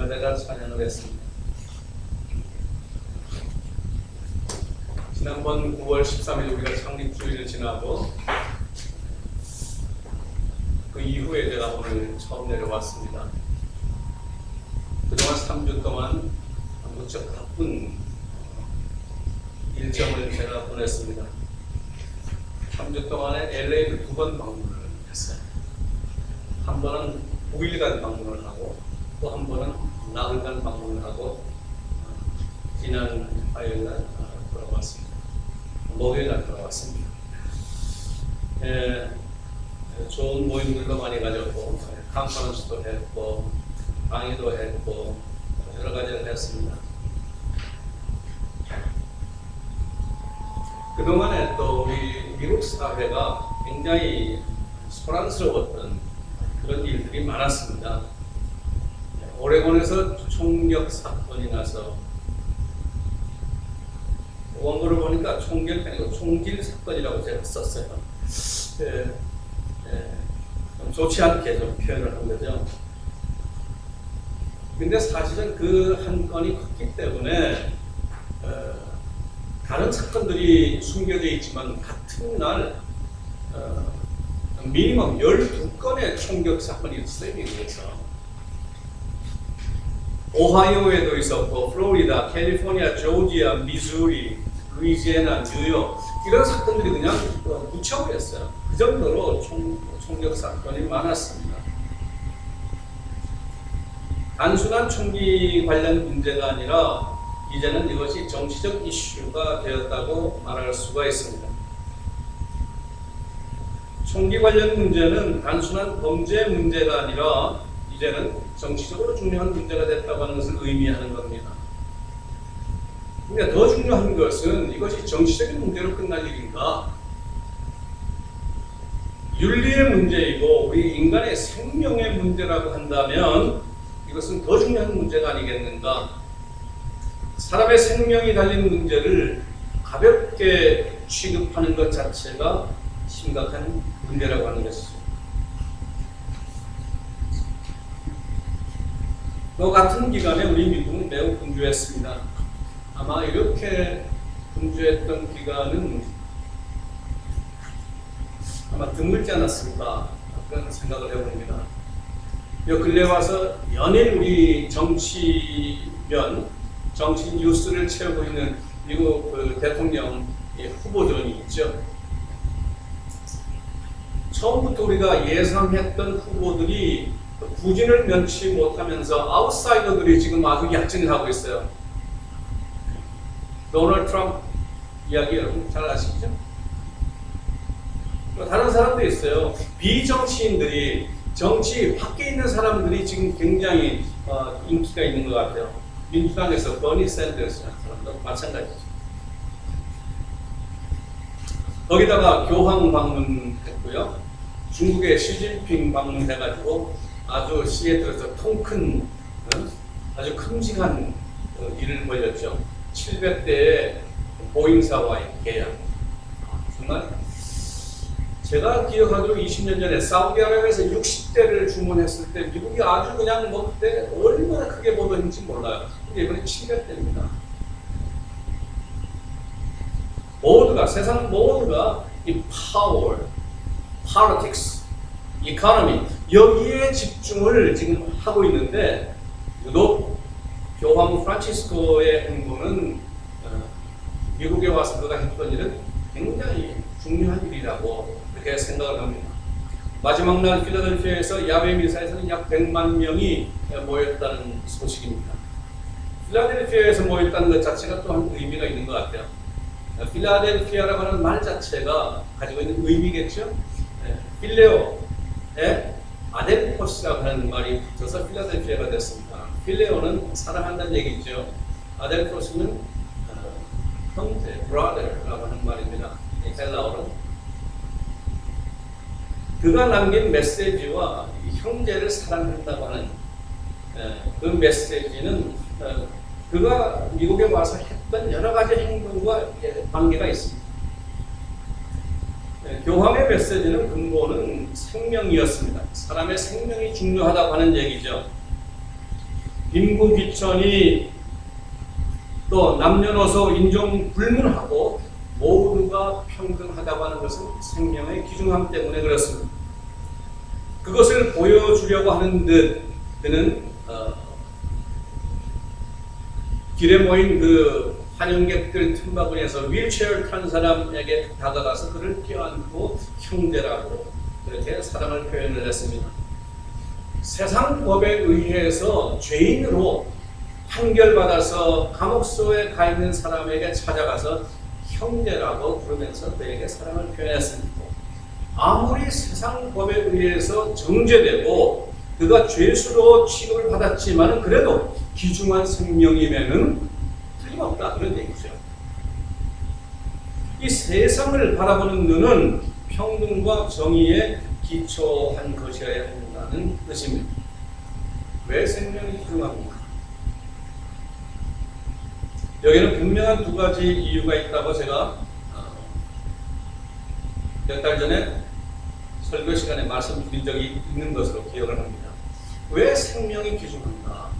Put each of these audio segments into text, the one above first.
내가 찬양을 했습니다. 지난번 9월 13일 우리가 창립주일을 지나고 그 이후에 제가 오늘 처음 내려왔습니다. 그동안 3주 동안 무척 바쁜 일정을 제가 보냈습니다. 3주 동안에 LA를 2번 방문을 했어요. 한 번은 5일간 방문을 하고 또 한 번은 나흘간 방문을 하고 지난 화요일날 돌아왔습니다. 목요일날 돌아왔습니다. 좋은 모임들도 많이 가졌고 컨퍼런스도 했고 강의도 했고 여러 가지를 했습니다. 그동안에 또 우리 미국 사회가 굉장히 소란스러웠던 그런 일들이 많았습니다. 오레곤에서 총격 사건이 나서 원고를 보니까 총격 아니고 총질 사건이라고 제가 썼어요. 좀 좋지 않게 좀 표현을 한 거죠. 근데 사실은 그 한 건이 컸기 때문에 다른 사건들이 숨겨져 있지만 같은 날 미니멈 12건의 총격 사건이 있어요, 미국에서. 오하이오에도 있었고, 플로리다, 캘리포니아, 조지아, 미주리, 루이지애나, 뉴욕 이런 사건들이 그냥 묻혀버렸어요. 그 정도로 총격 사건이 많았습니다. 단순한 총기 관련 문제가 아니라 이제는 이것이 정치적 이슈가 되었다고 말할 수가 있습니다. 총기 관련 문제는 단순한 범죄 문제가 아니라 이제는 정치적으로 중요한 문제가 됐다고 하는 것을 의미하는 겁니다. 그러니까 더 중요한 것은 이것이 정치적인 문제로 끝날 일인가? 윤리의 문제이고 우리 인간의 생명의 문제라고 한다면 이것은 더 중요한 문제가 아니겠는가? 사람의 생명이 달린 문제를 가볍게 취급하는 것 자체가 심각한 문제라고 하는 것이죠. 또 같은 기간에 우리 미국은 매우 분주했습니다. 아마 이렇게 분주했던 기간은 아마 드물지 않았을까 그런 생각을 해봅니다. 요 근래 와서 연일 우리 정치 뉴스를 채우고 있는 미국 대통령 후보전이 있죠. 처음부터 우리가 예상했던 후보들이 부진을 면치 못하면서 아웃사이더들이 지금 아주 약진을 하고 있어요. 도널드 트럼프 이야기 여러분 잘 아시죠? 다른 사람도 있어요. 비정치인들이 정치 밖에 있는 사람들이 지금 굉장히 인기가 있는 것 같아요. 민주당에서 버니 샌더스라는 사람도 마찬가지죠. 거기다가 교황 방문했고요. 중국에 시진핑 방문해가지고 아주 시애틀에서 통큰 아주 큼직한 일을 벌였죠. 700대의 보잉사와의 계약. 정말 제가 기억하기로 20년 전에 사우디아라비아에서 60대를 주문했을 때 미국이 아주 그냥 뭐 그때 얼마나 크게 보도했는지 몰라요. 근데 이번에 700대입니다. 모두가 세상 모두가 이 파워, politics, economy 여기에 집중을 지금 하고 있는데 유독 교황 프란치스코의 행보는 미국에 와서 그가 했던 일은 굉장히 중요한 일이라고 그렇게 생각을 합니다. 마지막 날 필라델피아에서 야베 미사에서는 약 100만 명이 모였다는 소식입니다. 필라델피아에서 모였다는 것 자체가 또한 의미가 있는 것 같아요. 필라델피아라고 하는 말 자체가 가지고 있는 의미겠죠. 필레오에 아델포스라고 하는 말이 붙어서 필라델피아가 됐습니다. 필레오는 사랑한다는 얘기죠. 아델포스는 형제, brother라고 하는 말입니다. 헬라어로. 그가 남긴 메시지와 형제를 사랑한다고 하는 그 메시지는 그가 미국에 와서 했던 여러 가지 행동과 관계가 있습니다. 교황의 메시지는 근본은 생명이었습니다. 사람의 생명이 중요하다고 하는 얘기죠. 빈부귀천이 또 남녀노소 인종 불문하고 모두가 평등하다고 하는 것은 생명의 귀중함 때문에 그렇습니다. 그것을 보여주려고 하는 듯 그는 길에 모인 그 환영객들 틈바구니에서 휠체어를 탄 사람에게 다가가서 그를 껴안고 형제라고 그렇게 사랑을 표현을 했습니다. 세상 법에 의해서 죄인으로 판결받아서 감옥소에 가 있는 사람에게 찾아가서 형제라고 부르면서 그에게 사랑을 표현했습니다. 아무리 세상 법에 의해서 정죄되고 그가 죄수로 취급을 받았지만 그래도 귀중한 생명이면은 틀림없다 그런 얘기죠. 이 세상을 바라보는 눈은 평등과 정의에 기초한 것이어야 한다는 뜻입니다. 왜 생명이 귀중합니까? 여기는 분명한 두 가지 이유가 있다고 제가 몇 달 전에 설교 시간에 말씀드린 적이 있는 것으로 기억을 합니다. 왜 생명이 귀중한가?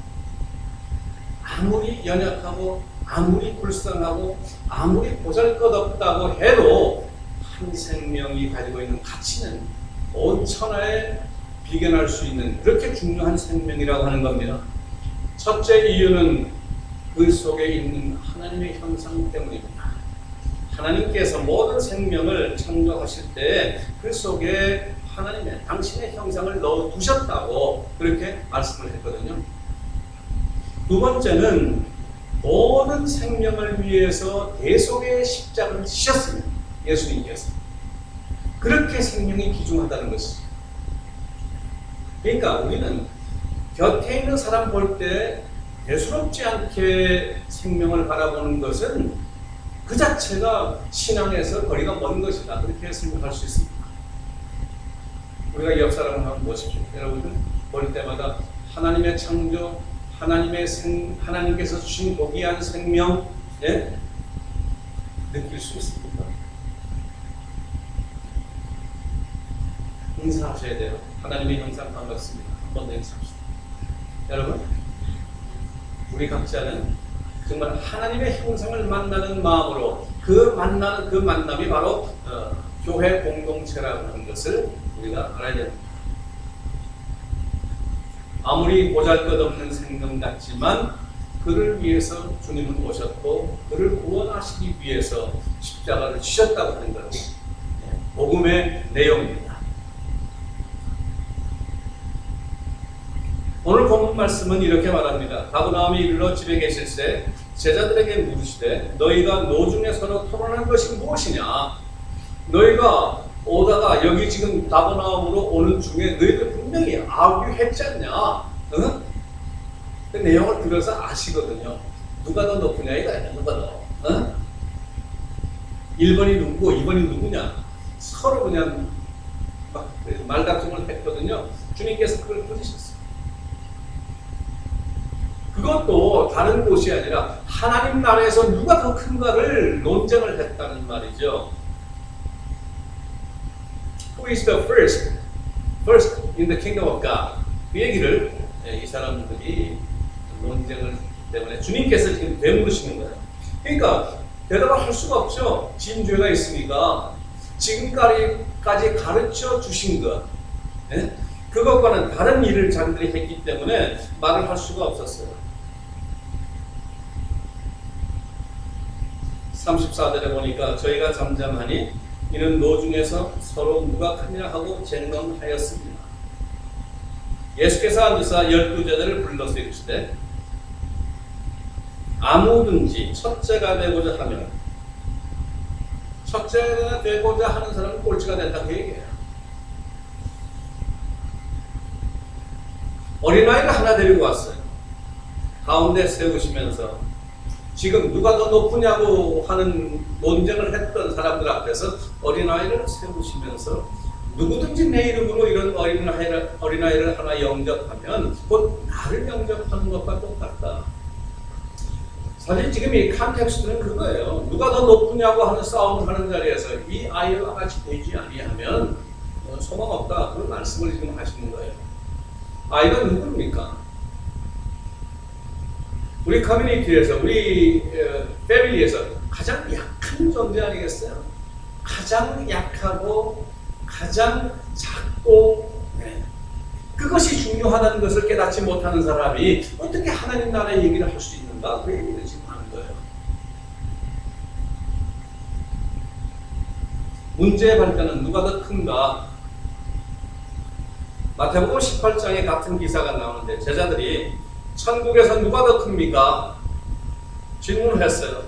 아무리 연약하고 아무리 불쌍하고 아무리 보잘것없다고 해도 한 생명이 가지고 있는 가치는 온 천하에 비견할 수 있는 그렇게 중요한 생명이라고 하는 겁니다. 첫째 이유는 그 속에 있는 하나님의 형상 때문입니다. 하나님께서 모든 생명을 창조하실 때 그 속에 하나님의 당신의 형상을 넣어 두셨다고 그렇게 말씀을 했거든요. 두 번째는 모든 생명을 위해서 대속의 십자가를 지셨습니다. 예수님께서. 그렇게 생명이 귀중하다는 것이죠. 그러니까 우리는 곁에 있는 사람 볼 때 대수롭지 않게 생명을 바라보는 것은 그 자체가 신앙에서 거리가 먼 것이다. 그렇게 생각할 수 있습니다. 우리가 옆 사람을 한번 보십시오. 여러분들 볼 때마다 하나님의 창조, 하나님께서 주신 고귀한 생명, 예? 느낄 수 있습니다. 인사하셔야 돼요. 하나님의 형상 반갑습니다. 한 번 더 인사합시다. 여러분, 우리 각자는 정말 하나님의 형상을 만나는 마음으로 그 만남이 바로 교회 공동체라고 하는 것을 우리가 알아야 됩니다. 아무리 보잘것없는 생명 같지만 그를 위해서 주님은 오셨고 그를 구원하시기 위해서 십자가를 지셨다고 하는 것, 복음의 내용입니다. 오늘 본문 말씀은 이렇게 말합니다. 가버나움에 이르러 집에 계실새 제자들에게 물으시되 너희가 노중에 서로 토론한 것이 무엇이냐? 너희가 오다가 여기 지금 가버나움으로 오는 중에 너희들 분명히 아귀했지 않냐? 응? 그 내용을 들어서 아시거든요. 누가 더 높으냐 이거야. 누가 더. 응? 1번이 누구고 2번이 누구냐? 서로 그냥 막 말다툼을 했거든요. 주님께서 그걸 부르셨어요. 그것도 다른 곳이 아니라 하나님 나라에서 누가 더 큰가를 논쟁을 했다는 말이죠. Who is the first in the kingdom of God? 그 얘기를 이 사람들이 논쟁을 때문에 주님께서 지금 되물으시는 거예요. 그러니까 대답을 할 수가 없죠. 진죄가 있으니까 지금까지 가르쳐 주신 것, 그것과는 다른 일을 자기들이 했기 때문에 말을 할 수가 없었어요. 34절에 보니까 저희가 잠잠하니 이는 노중에서 서로 누가 크냐 하고 쟁론하였습니다. 예수께서 앉으사 12제자를 불러서 이르시되 아무든지 첫째가 되고자 하면 첫째가 되고자 하는 사람은 꼴찌가 된다 그 얘기예요. 어린아이를 하나 데리고 왔어요. 가운데 세우시면서 지금 누가 더 높으냐고 하는 논쟁을 했던 사람들 앞에서 어린아이를 세우시면서 누구든지 내 이름으로 이런 어린아이를 하나 영접하면 곧 나를 영접하는 것과 똑같다. 사실 지금 이 컨텍스트는 그거예요. 누가 더 높으냐고 하는 싸움을 하는 자리에서 이 아이와 같이 되지 아니하면 소망 없다. 그런 말씀을 지금 하시는 거예요. 아이가 누구입니까? 우리 커뮤니티에서, 우리 패밀리에서 가장 약한 존재 아니겠어요? 가장 약하고 가장 작고, 네. 그것이 중요하다는 것을 깨닫지 못하는 사람이 어떻게 하나님 나라의 얘기를 할 수 있는가? 그 얘기를 지금 하는 거예요. 문제의 발단은 누가 더 큰가? 마태복음 18장에 같은 기사가 나오는데 제자들이 천국에서 누가 더 큽니까? 질문을 했어요.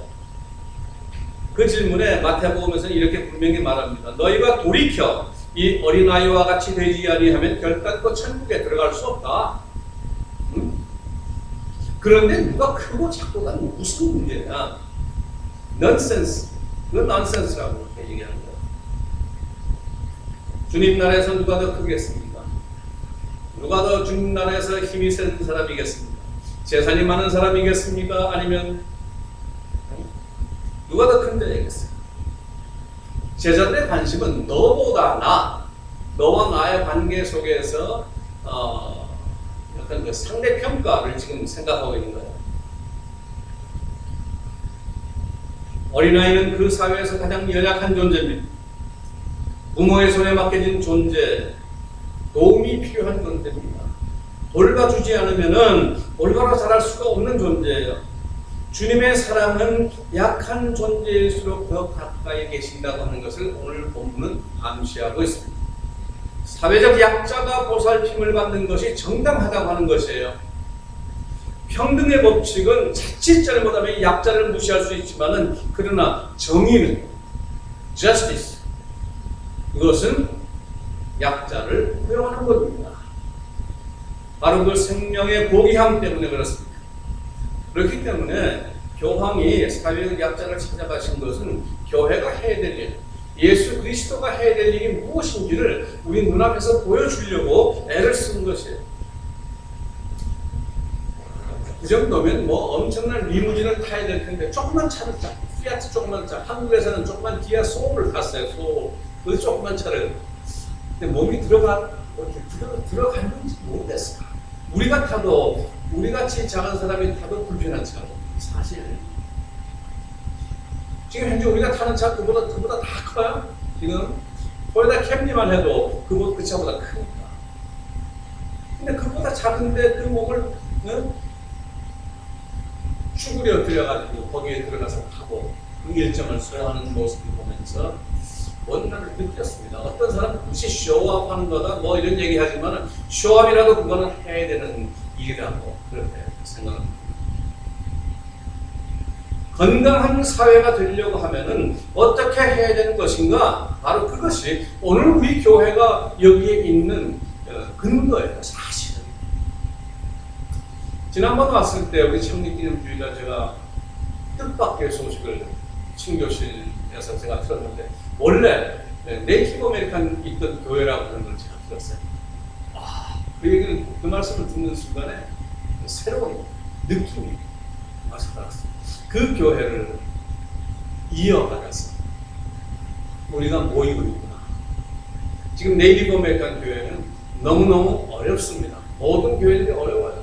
그 질문에 마태복음에서는 이렇게 분명히 말합니다. 너희가 돌이켜 이 어린아이와 같이 되지 아니하면 결단코 천국에 들어갈 수 없다. 응? 그런데 누가 크고 작고가 무슨 문제냐? 넌센스. 그건 넌센스라고 얘기하는 거예요. 주님 나라에서 누가 더 크겠습니까? 누가 더 주님 나라에서 힘이 센 사람이겠습니까? 재산이 많은 사람이겠습니까? 아니면 누가 더 큰 자이겠어요? 제자들의 관심은 너보다 나, 너와 나의 관계 속에서 약간 그 상대평가를 지금 생각하고 있는 거예요. 어린아이는 그 사회에서 가장 연약한 존재입니다. 부모의 손에 맡겨진 존재, 도움이 필요한 존재입니다. 돌봐주지 않으면 올바로 자랄 수가 없는 존재예요. 주님의 사랑은 약한 존재일수록 더 가까이 계신다고 하는 것을 오늘 본문은 암시하고 있습니다. 사회적 약자가 보살핌을 받는 것이 정당하다고 하는 것이에요. 평등의 법칙은 자칫 잘못하면 약자를 무시할 수 있지만은 그러나 정의는 justice, 이것은 약자를 포용하는 것입니다. 바로 그 생명의 고귀함 때문에 그렇습니다. 그렇기 때문에 교황이 사회적 약자를 찾아가신 것은 교회가 해야 될 일, 예수 그리스도가 해야 될 일이 무엇인지를 우리 눈앞에서 보여주려고 애를 쓴 것이에요. 그 정도면 뭐 엄청난 리무진을 타야 될 텐데 조그만 차를 타, 피아트 조그만 차, 한국에서는 조그만 기아 소울을 탔어요. 소울, 그 조그만 차를. 근데 몸이 들어갔는지 모르겠어요. 우리가 타도, 우리같이 작은 사람이 타도 불편한 차고, 사실. 지금 현재 우리가 타는 차 그보다 다 커요. 지금 토요타 캠리만 해도 그 차보다 크니까. 근데 그보다 작은데 그 몸을 추구려 들여가지고 거기에 들어가서 타고 그 일정을 수행하는 모습을 보면서 뭔가를 느꼈습니다. 어떤 사람은 굳이 쇼업하는 거다 뭐 이런 얘기하지만 쇼업이라도 그거는 해야 되는 일이라고 그렇게 생각합니다. 건강한 사회가 되려고 하면은 어떻게 해야 되는 것인가? 바로 그것이 오늘 우리 교회가 여기에 있는 근거예요. 사실은. 지난번 왔을 때 우리 창립기념주의가 제가 뜻밖의 소식을 친교실에서 제가 들었는데 원래 네이티브 아메리칸 있던 교회라고 하는 걸 제가 들었어요. 그 말씀을 듣는 순간에 새로운 느낌이 와서달았어요. 그 교회를 이어받아서 우리가 모이고 있구나. 지금 네이티브 아메리칸 교회는 너무너무 어렵습니다. 모든 교회들이 어려워요.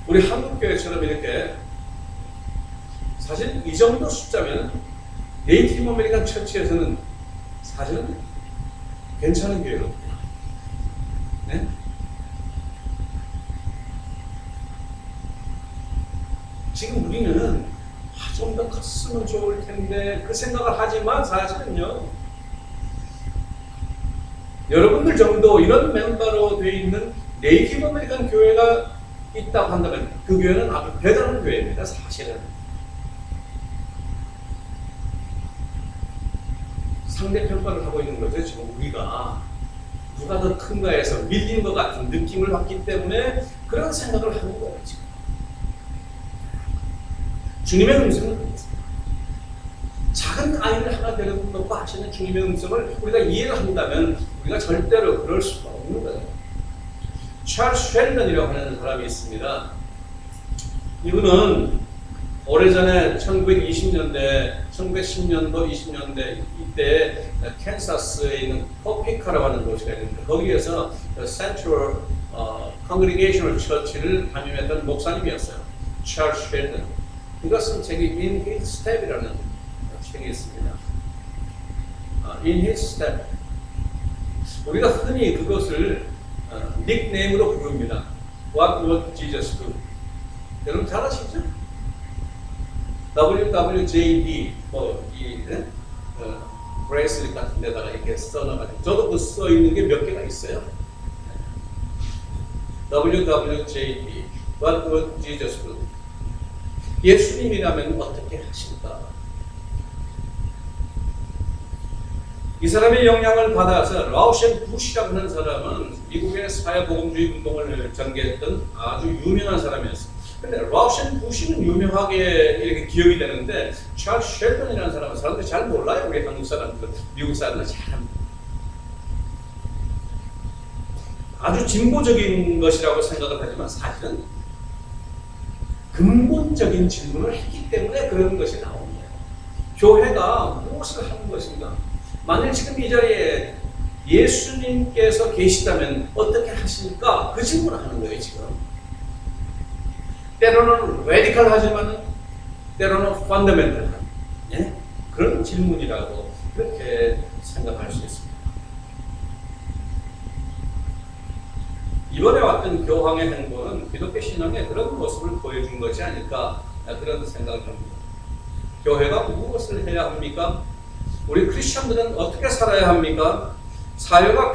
우리 한국 교회처럼 이렇게 사실 이 정도 숫자면 네이티브 아메리칸 처치에서는 사실은 괜찮은 교회거든요. 네? 지금 우리는 좀 더 컸으면 좋을 텐데 그 생각을 하지만 사실은요, 여러분들 정도 이런 멤버로 되어 있는 네이티브 아메리칸 교회가 있다고 한다면 그 교회는 아주 대단한 교회입니다. 사실은 상대평가를 하고 있는 거죠. 지금 우리가 누가 더 큰가 해서 밀린 것 같은 느낌을 받기 때문에 그런 생각을 하는 거예요. 지금 주님의 음성은 그렇습니다. 작은 아이를 하나 데려놓고 하시는 주님의 음성을 우리가 이해를 한다면 우리가 절대로 그럴 수가 없는 거예요. 찰스 쉘던이라고 하는 사람이 있습니다. 이분은 오래전에 1920년대, 1910년도, 20년대 이때 캔사스에 있는 토피카라고 하는 도시가 있는데 거기에서 센트럴 컨그리게이셔널 처치를 담임했던 목사님이었어요. 찰스 쉘던. 그가 쓴 책이 In His Step이라는 책이 있습니다. In His Step. 우리가 흔히 그것을 닉네임으로 부릅니다. What would Jesus do? 여러분 잘 아시죠? WWJD 브레이슬릿 같은 데다가 이렇게 써놔가지고 저도 그 써 있는 게 몇 개가 있어요. WWJD What would Jesus do? 예수님이라면 어떻게 하실까? 이 사람의 영향을 받아서 라우셴 부시라고 하는 사람은 미국의 사회보험주의 운동을 전개했던 아주 유명한 사람이었어요. 근데 라우셴 부시는 유명하게 이렇게 기억이 되는데 찰스 쉘던이라는 사람은 사람들이 잘 몰라요. 우리 한국 사람들, 미국 사람들 잘 아주 진보적인 것이라고 생각을 하지만 사실은 근본적인 질문을 했기 때문에 그런 것이 나오는 거예요. 교회가 무엇을 하는 것인가? 만일 지금 이 자리에 예수님께서 계시다면 어떻게 하실까? 그 질문을 하는 거예요, 지금. 때로는 레디컬하지만 때로는 펀더멘털한 그런 질문이라고 그렇게 생각할 수 있습니다. 이번에 왔던 교황의 행보는 기독교 신앙의 그런 모습을 보여준 것이 아닐까 그런 생각을 합니다. 교회가 무엇을 해야 합니까? 우리 크리스천들은 어떻게 살아야 합니까? 사회가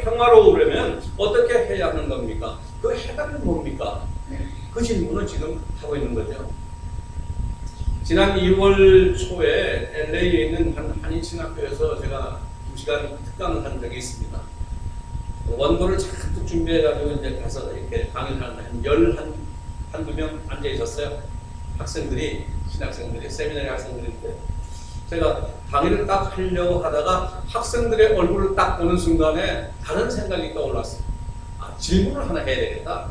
평화로우려면 어떻게 해야 하는 겁니까? 그 해답이 뭡니까? 그 질문을 지금 하고 있는 거죠. 지난 2월 초에 LA에 있는 한 한인신학교에서 제가 2시간 특강을 한 적이 있습니다. 원고를 잔뜩 준비해가지고 이제 가서 이렇게 강의를 하는데 한두 명 앉아 있었어요. 학생들이, 신학생들이, 세미나리 학생들인데 제가 강의를 딱 하려고 하다가 학생들의 얼굴을 딱 보는 순간에 다른 생각이 떠올랐어요. 질문을 하나 해야 되겠다.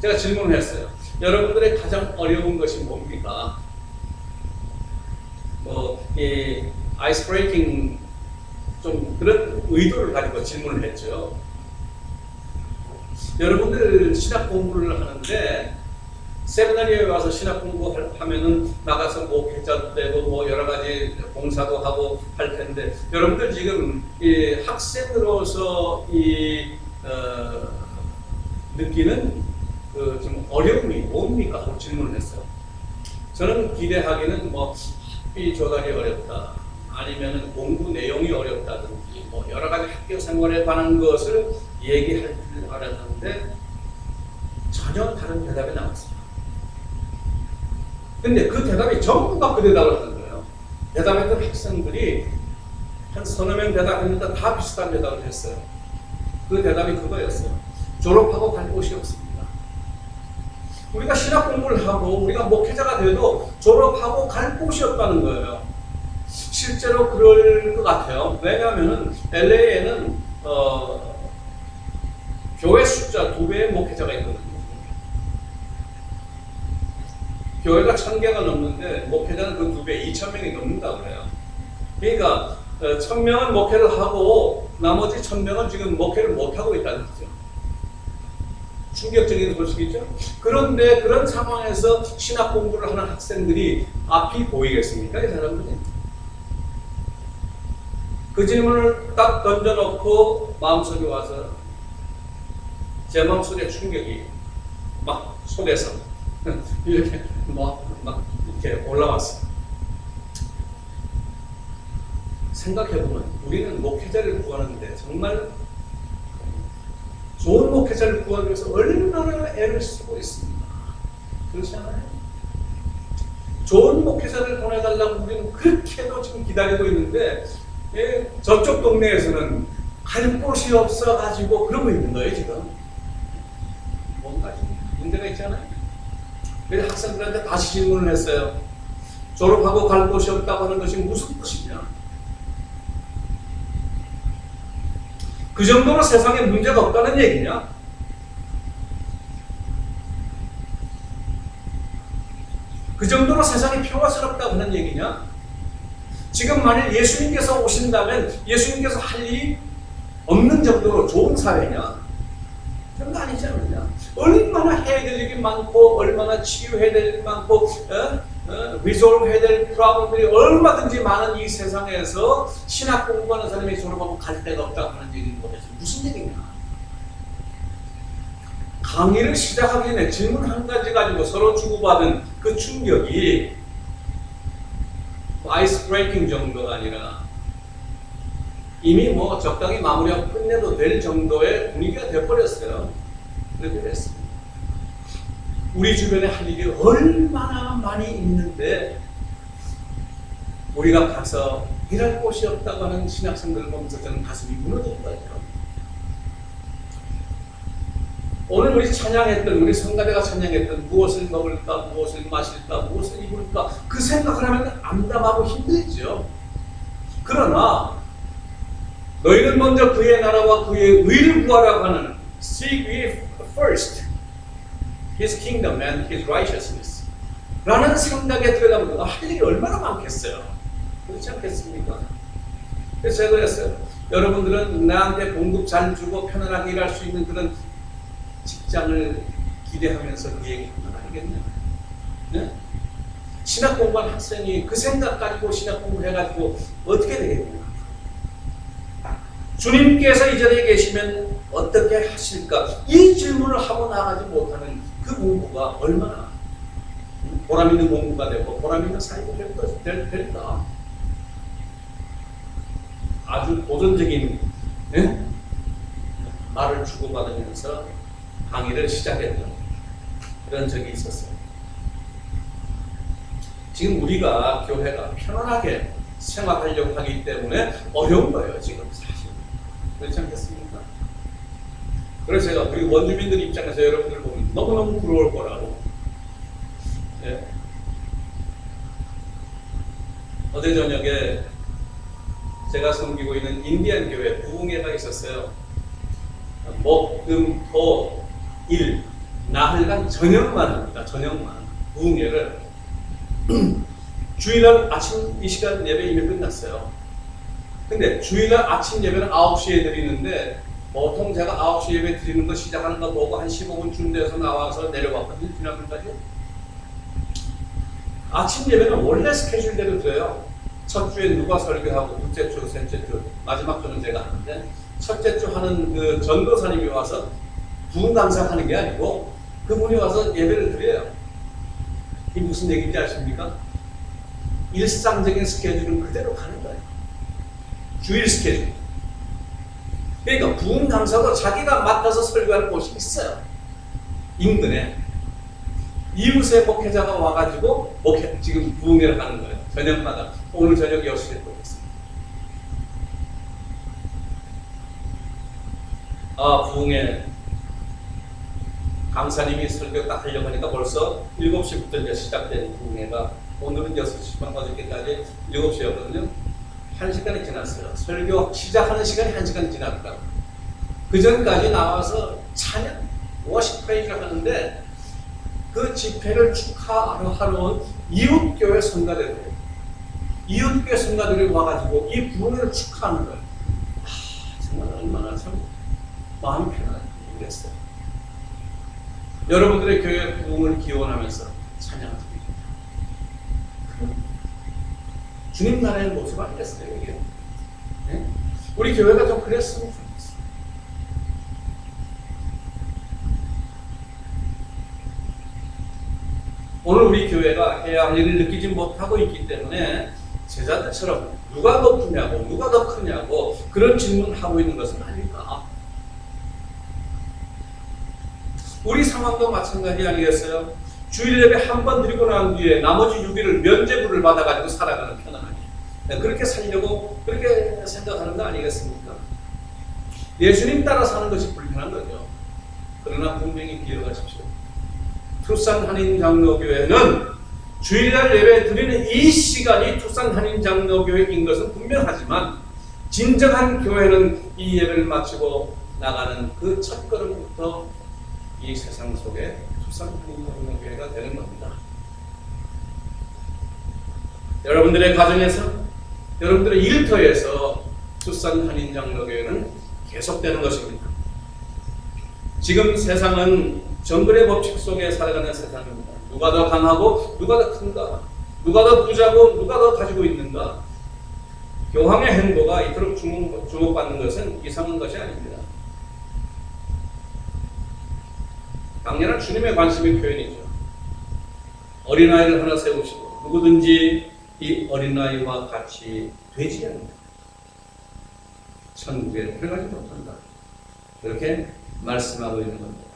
제가 질문을 했어요. 여러분들의 가장 어려운 것이 뭡니까? 이 아이스 브레이킹 좀 그런 의도를 가지고 질문을 했죠. 여러분들 신학 공부를 하는데 세미나리에 와서 신학 공부하면은 나가서 목회자도 되고 뭐 여러 가지 봉사도 하고 할 텐데 여러분들 지금 이 학생으로서 느끼는 그 좀 어려움이 뭡니까? 하고 질문을 했어요. 저는 기대하기는 뭐 학비 조달이 어렵다, 아니면은 공부 내용이 어렵다든지 뭐 여러 가지 학교 생활에 관한 것을 얘기할 줄 알았는데 전혀 다른 대답이 나왔어요. 근데 그 대답이 전부 다 그 대답을 하는 거예요. 대답했던 학생들이 한 서너 명 대답했는데 다 비슷한 대답을 했어요. 그 대답이 그거였어요. 졸업하고 갈 곳이 없습니다. 우리가 신학 공부를 하고 우리가 목회자가 돼도 졸업하고 갈 곳이 없다는 거예요. 실제로 그럴 것 같아요. 왜냐하면 LA에는 교회 숫자 2배의 목회자가 있거든요. 교회가 1000개가 넘는데 목회자는 그 2배 2000명이 넘는다고 그래요. 그러니까 1000명은 목회를 하고 나머지 1000명은 지금 목회를 못하고 있다는 거죠. 충격적인 소식이죠. 그런데 그런 상황에서 신학 공부를 하는 학생들이 앞이 보이겠습니까? 이 사람들이. 그 질문을 딱 던져놓고 마음속에 와서 제 마음속에 충격이 막 속에서 이렇게 막 이렇게 올라왔어요. 생각해보면 우리는 목회자를 구하는데 정말 좋은 목회자를 구하기 위해서 얼마나 애를 쓰고 있습니다. 그렇지 않아요? 좋은 목회자를 보내달라고 우리는 그렇게도 지금 기다리고 있는데 저쪽 동네에서는 갈 곳이 없어가지고 그러고 있는 거예요 지금. 뭔가 문제가 있잖아요. 그래서 학생들한테 다시 질문을 했어요. 졸업하고 갈 곳이 없다고 하는 것이 무슨 뜻이냐? 그 정도로 세상에 문제가 없다는 얘기냐? 그 정도로 세상이 평화스럽다고 하는 얘기냐? 지금 만일 예수님께서 오신다면 예수님께서 할 일이 없는 정도로 좋은 사회냐? 그런 거 아니지 않느냐? 얼마나 해야 될 일이 많고 얼마나 치유해야 될 일이 많고 리솔브 해야 될 프로블럼들이 얼마든지 많은 이 세상에서 신학 공부하는 사람이 졸업하고 갈 데가 없다고 하는 얘기는 뭐겠어? 무슨 얘기냐? 강의를 시작하기 전에 질문 한 가지 가지고 서로 주고받은 그 충격이 아이스 브레이킹 정도가 아니라 이미 뭐 적당히 마무리하고 끝내도 될 정도의 분위기가 되어버렸어요. 그렇게 됐습니다. 우리 주변에 할 일이 얼마나 많이 있는데 우리가 가서 일할 곳이 없다고 하는 신학생들을 보면서 저는 가슴이 무너진 거예요. 오늘 우리 찬양했던, 우리 성가대가 찬양했던 무엇을 먹을까, 무엇을 마실까, 무엇을 입을까 그 생각을 하면 암담하고 힘들죠. 그러나 너희는 먼저 그의 나라와 그의 의를 구하라고 하는 Seek ye first His kingdom and His righteousness 라는 생각에 들어가면 할 일이 얼마나 많겠어요. 그렇지 않겠습니까? 그래서 제가 그랬어요. 여러분들은 나한테 봉급 잘 주고 편안하게 일할 수 있는 그런 직장을 기대하면서 그 얘기 하면 알겠냐? 네? 신학 공부한 학생이 그 생각 가지고 신학 공부해가지고 어떻게 되겠냐? 주님께서 이 자리에 계시면 어떻게 하실까? 이 질문을 하고 나가지 못하는 그 공부가 얼마나 보람 있는 공부가 되고 보람 있는 사회가 될까? 아주 도전적인 말을 주고받으면서 강의를 시작했던 그런 적이 있었어요. 지금 우리가 교회가 편안하게 생활하려고 하기 때문에 어려운 거예요, 지금 사실. 그렇지 않겠습니까? 그래서 제가 우리 원주민들 입장에서 여러분들 보면 너무너무 부러울 거라고. 예. 어제 저녁에 제가 섬기고 있는 인디안 교회 부흥회가 있었어요. 목, 금, 토, 일, 나흘간 저녁만 합니다. 저녁만. 부흥회를. 주일날 아침 이 시간 예배 이미 끝났어요. 근데 주일날 아침 예배는 9시에 드리는데 보통 제가 9시 예배 드리는 거 시작하는 거 보고 한 15분쯤 돼서 나와서 내려왔거든요. 지난번까지. 아침 예배는 원래 스케줄대로 드려요. 첫 주에 누가 설교하고 둘째 주, 셋째 주, 마지막 주는 제가 하는데 첫째 주 하는 그 전도사님이 와서 부흥 강사하는 게 아니고 그분이 와서 예배를 드려요. 이게 무슨 얘기인지 아십니까? 일상적인 스케줄은 그대로 가는 거예요. 주일 스케줄. 그러니까 부흥 강사도 자기가 맡아서 설교하는 곳이 있어요. 인근에. 이웃의 목회자가 와가지고 지금 부흥회를 하는 거예요. 저녁마다. 오늘 저녁 6시에 또 있습니다. 부흥회 강사님이 설교 딱 하려고 하니까 벌써 7시부터 이제 시작된 부흥회가 오늘은 6시 반 어저께까지 7시였거든요. 1시간이 지났어요. 설교 시작하는 시간이 1시간이 지났다. 그 전까지 나와서 찬양, 워십 프레이즈를 하는데 그 집회를 축하하러 온 이웃교회 성가대들, 이웃교회 성가들이 와가지고 이 부흥회를 축하하는 거예요. 정말 얼마나 참 마음이 편안한 일이었어요. 여러분들의 교회 부흥을 기원하면서 찬양합니다. 주님 나라의 모습 아니겠어요, 이게? 네? 우리 교회가 좀 그랬으면 좋겠어요. 오늘 우리 교회가 해야 할 일을 느끼지 못하고 있기 때문에 제자들처럼 누가 더 크냐고, 누가 더 크냐고 그런 질문을 하고 있는 것은 아닐까? 우리 상황도 마찬가지 아니겠어요? 주일 예배 한 번 드리고 난 뒤에 나머지 6일을 면제부를 받아가지고 살아가는 편안하게. 그렇게 살려고 그렇게 생각하는 거 아니겠습니까? 예수님 따라 사는 것이 불편한 거죠. 그러나 분명히 기억하십시오. 투싼 한인장로교회는 주일날 예배 드리는 이 시간이 투싼 한인장로교회인 것은 분명하지만 진정한 교회는 이 예배를 마치고 나가는 그 첫걸음부터 이 세상 속에 투싼 한인장로교회가 되는 겁니다. 여러분들의 가정에서, 여러분들의 일터에서 투싼 한인장로교회는 계속되는 것입니다. 지금 세상은 정글의 법칙 속에 살아가는 세상입니다. 누가 더 강하고 누가 더 큰가? 누가 더 부자고 누가 더 가지고 있는가? 교황의 행보가 이토록 주목받는 것은 이상한 것이 아닙니다. 당연한 주님의 관심의 표현이죠. 어린아이를 하나 세우시고 누구든지 이 어린아이와 같이 되지 않는다. 천국에 들어가지 못한다. 그렇게 말씀하고 있는 겁니다.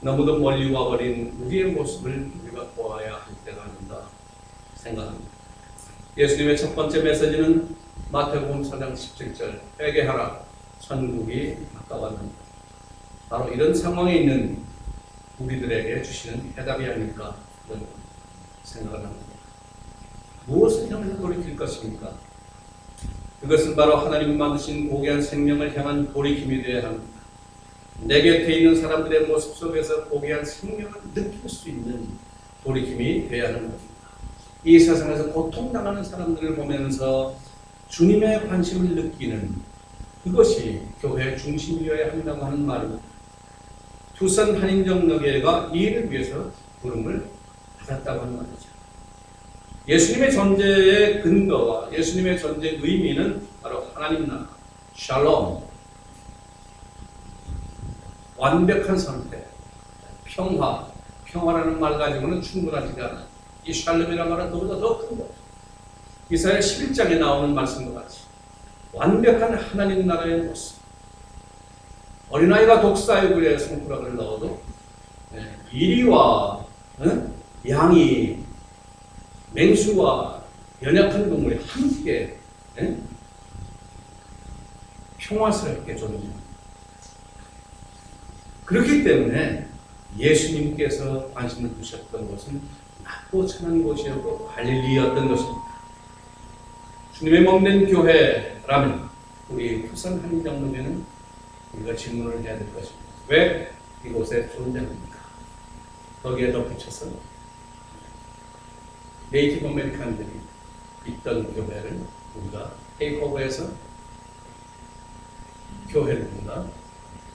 너무도 멀리 와버린 우리의 모습을 우리가 보아야 할 때가 아닌가 생각합니다. 예수님의 첫 번째 메시지는 마태복음 4장 17절 회개하라 천국이 가까웠느니라. 바로 이런 상황에 있는 우리들에게 주시는 해답이 아닐까 그런 생각을 합니다. 무엇을 향해서 돌이킬 것입니까? 그것은 바로 하나님 만드신 고귀한 생명을 향한 돌이킴이 되어야 합니다. 내 곁에 있는 사람들의 모습 속에서 고귀한 생명을 느낄 수 있는 돌이킴이 되어야 하는 것입니다. 이 세상에서 고통당하는 사람들을 보면서 주님의 관심을 느끼는 그것이 교회의 중심이어야 한다고 하는 말입니다. 투선 한인정너교회가 이 일을 위해서 부름을 받았다고 하는 말이죠. 예수님의 존재의 근거와 예수님의 존재의 의미는 바로 하나님 나라, 샬롬, 완벽한 상태, 평화, 평화라는 말 가지고는 충분하지가 않아요. 이 샬롬이라는 말은 그보다 더 큰 거죠. 이사야 11장에 나오는 말씀과 같이 완벽한 하나님 나라의 모습. 어린아이가 독사육에 손가락을 넣어도 이리와 양이 맹수와 연약한 동물이 함께 평화스럽게 존재합니다. 그렇기 때문에 예수님께서 관심을 두셨던 곳은 낮고 천한 곳이었고 갈릴리였던 것입니다. 주님의 먹는 교회라면 우리 투선 한인정노교는 우리가 질문을 해야 될 것입니다. 왜 이곳에 존재합니까? 거기에 덧붙여서 네이티브 아메리칸들이 있던 교회를 우리가 테이크오버해서 교회를 우리가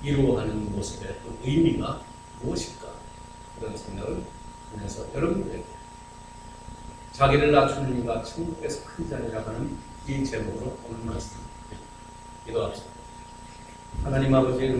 이루어가는 모습의 그 의미가 무엇일까? 그런 생각을 하면서 여러분들에게 자기를 낮추는 이가 천국에서 큰 자리라고 하는 이 제목으로 오늘 말씀 기도합시다. 하나님 아버지의 은혜